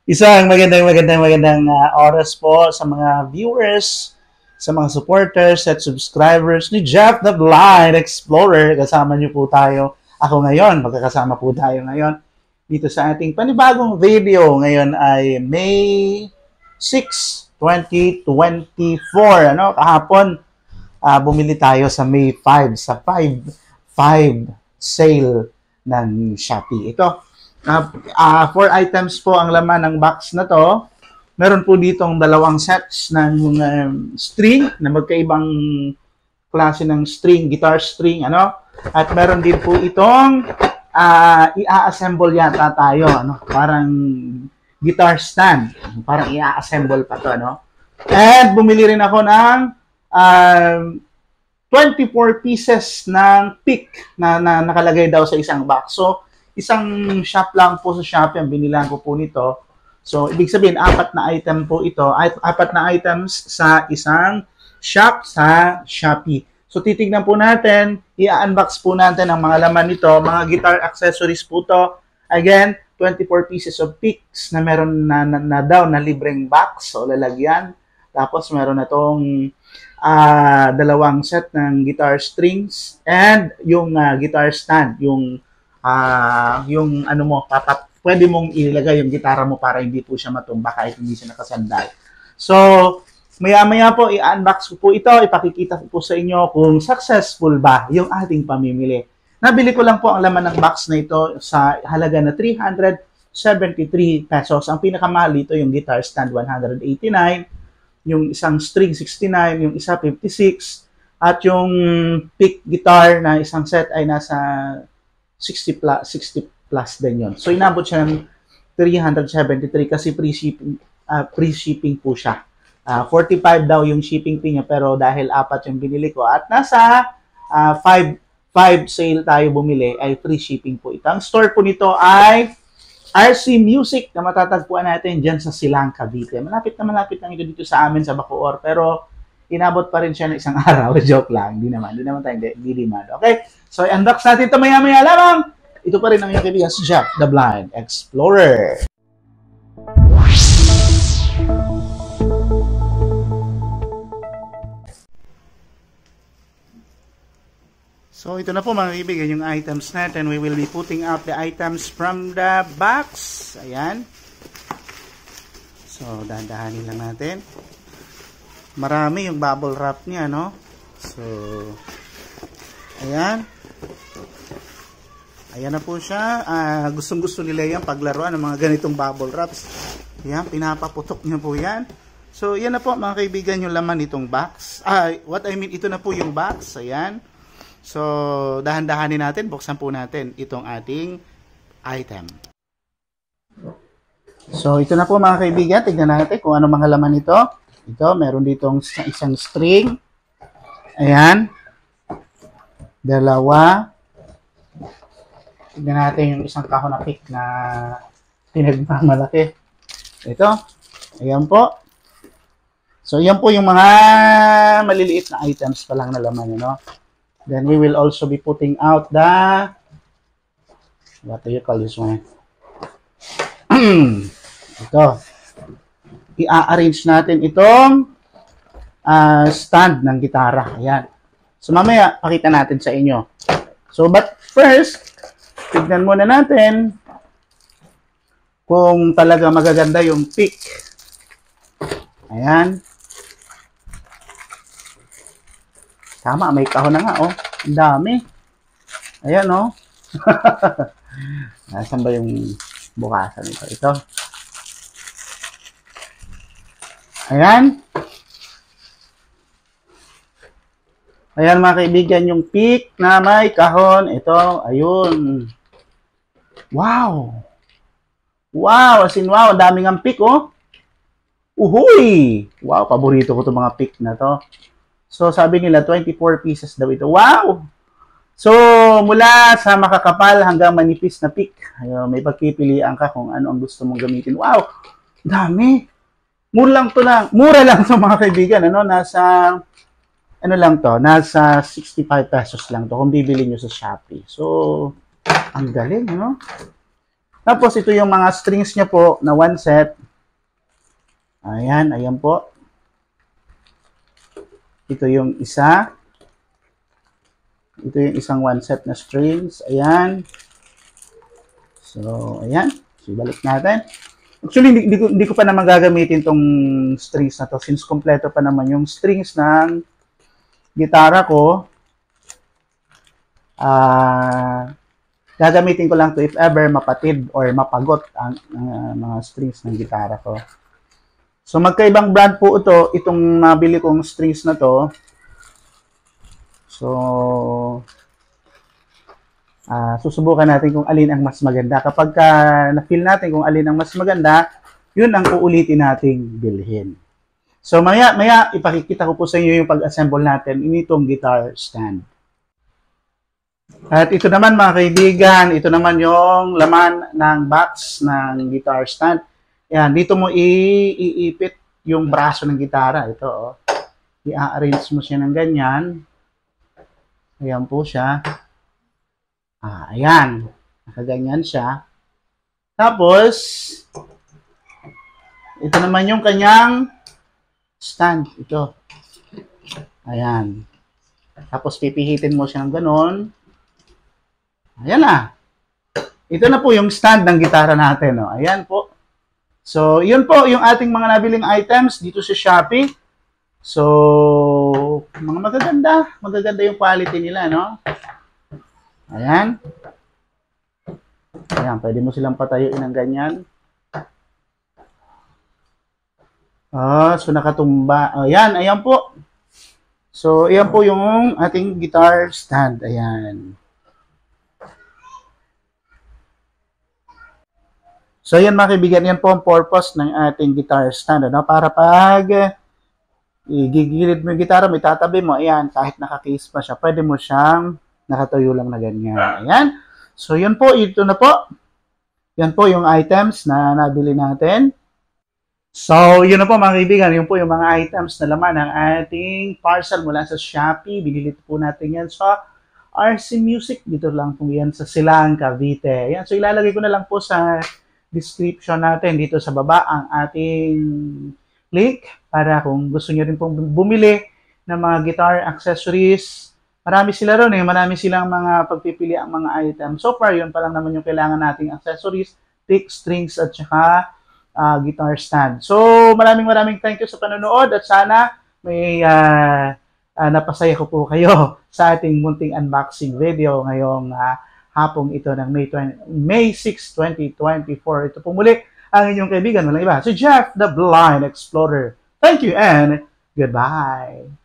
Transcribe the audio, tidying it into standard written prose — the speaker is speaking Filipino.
Isang magandang oras po sa mga viewers, sa mga supporters at subscribers ni Jeff the Blind Explorer. Kasama niyo po tayo. Ako ngayon, magkakasama po tayo ngayon dito sa ating panibagong video. Ngayon ay May 6, 2024. Ano? Kahapon, bumili tayo sa May 5, sa 5 sale ng Shopee. Ito, 4 items po ang laman ng box na to. Meron po ditong dalawang sets ng string na magkaibang klase ng string, guitar string, ano? At meron din po itong i-assemble yata tayo, ano? Parang guitar stand. Parang i-assemble pa to, ano? And bumili rin ako ng 24 pieces ng pick na nakalagay daw sa isang box. So, isang shop lang po sa Shopee ang binilang ko po nito. So, ibig sabihin, 4 na item po ito. 4 na items sa isang shop sa Shopee. So, titignan po natin, i-unbox po natin ang mga laman nito. Mga guitar accessories po to. Again, 24 pieces of picks na meron na daw na libreng box o lalagyan. Tapos, meron na tong dalawang set ng guitar strings and yung guitar stand, yung ano mo, pwede mong ilagay yung gitara mo para hindi po siya matumba kahit hindi siya nakasandal. So, maya-maya po, i-unbox ko po ito, ipakikita ko po sa inyo kung successful ba yung ating pamimili. Nabili ko lang po ang laman ng box na ito sa halaga na 373 pesos. Ang pinakamahal dito yung guitar stand, 189, yung isang string 69, yung isa 56, at yung pick guitar na isang set ay nasa 60 plus din yun. So, inabot siya ng 373 kasi free shipping po siya. 45 daw yung shipping fee niya, pero dahil 4 yung binili ko at nasa 5 sale tayo bumili, ay free shipping po ito. Ang store po nito ay RC Music na matatagpuan natin dyan sa Silang, Cavite. Malapit lang ito dito sa amin sa Bacoor, pero inabot pa rin siya ng isang araw. Joke lang, hindi naman tayo demand. Okay? So, i-unbox natin ito maya-maya lamang. Ito pa rin ang iyong kaibigan si Jeff the Blind Explorer. So, ito na po mga kaibigan yung items natin. We will be putting out the items from the box. Ayan. So, dahan-dahanin lang natin. Marami yung bubble wrap niya, no? So, ayan. Ayan na po siya. Gustong-gusto nila yan paglaruan ng mga ganitong bubble wraps. Ayan, pinapaputok niyo po yan. So, yan na po mga kaibigan yung laman nitong box. Ito na po yung box. Ayan. So, dahan-dahanin natin. Buksan po natin itong ating item. So, ito na po mga kaibigan. Tignan natin kung ano mga laman ito. Ito, meron ditong isang string. Ayan. Dalawa. Tignan natin yung isang kahon na pick na pinagmamalaki. Ito. Ayan po. So, yan po yung mga maliliit na items pa lang na laman, no? Then, we will also be putting out what do you call this one? Ito. I-arrange natin itong stand ng gitara. Ayan. So, mamaya, pakita natin sa inyo. So, but first, tignan muna natin kung talaga magaganda yung pick. Ayan. Tama, may kahon na nga, oh. Ang dami. Ayan, oh. Nasaan ba yung bukasan ito? Ito. Ayan. Ayan, mga kaibigan, yung pick na may kahon. Ito, ayun. Wow. Wow, as in wow. Ang daming ang pick, oh. Uhuy! Wow, paborito ko itong mga pick na to. So, sabi nila, 24 pieces daw ito. Wow! So, mula sa makakapal hanggang manipis na pick, may pagpipilian ka kung ano ang gusto mong gamitin. Wow! Dami! Mura lang to mga kaibigan. Nasa 65 pesos lang to kung bibili nyo sa Shopee. So, ang galing, no? Tapos, ito yung mga strings niya po na 1 set. Ayan, ayan po. Ito yung isa. Ito yung isang 1 set na strings. Ayan. So, ayan. So, balik natin. Actually, hindi ko pa naman gagamitin tong strings na to since kompleto pa naman yung strings ng gitara ko. Gagamitin ko lang to if ever mapatid or mapagot ang mga strings ng gitara ko. So, magkaibang brand po ito. Itong nabili kong strings na to. So, susubukan natin kung alin ang mas maganda. Kapag na-feel natin kung alin ang mas maganda, yun ang uulitin nating bilhin. So, maya ipakikita ko po sa inyo yung pag-assemble natin initong guitar stand. At ito naman mga kaibigan, ito naman yung laman ng box ng guitar stand. Yan, dito mo iipit yung braso ng gitara. Ito, oh. I-arrange mo siya ng ganyan. Ayan po siya. Ayan. Nakaganyan siya. Tapos, ito naman yung kanyang stand. Ito. Ayan. Tapos, pipihitin mo siya ng ganon. Ayan na. Ito na po yung stand ng gitara natin. Oh. Ayan po. So, yun po yung ating mga nabiling items dito sa Shopee. So, mga magaganda. Magaganda yung quality nila, no? Ayan. Ayan, pwede mo silang patayuin ng ganyan. So nakatumba. Ayan, ayan po. So, ayan po yung ating guitar stand. Ayan. So, ayan mga kaibigan, yan po ang purpose ng ating guitar stand. Ano? Para pag igigilid mo yung gitara, may tatabi mo, ayan, kahit naka-case pa siya, pwede mo siyang nakatayo lang na ganyan. Ayan. So, yun po. Ito na po. Yan po yung items na nabili natin. So, yun na po mga kaibigan. Yun po yung mga items na laman ng ating parcel mula sa Shopee. Binili po natin yan sa RC Music. Dito lang po yan sa Silang, Cavite. Ayan. So, ilalagay ko na lang po sa description natin dito sa baba ang ating link para kung gusto nyo rin pong bumili ng mga guitar accessories. Marami sila ron eh. Marami silang mga pagpipili ang mga items. So far, yun pa lang naman yung kailangan nating accessories, pick, strings, at saka guitar stand. So, maraming thank you sa panonood at sana may napasaya ko po kayo sa ating munting unboxing video ngayong hapong ito ng May 6, 2024. Ito po muli ang inyong kaibigan, walang iba, si Jeff the Blind Explorer. Thank you and goodbye.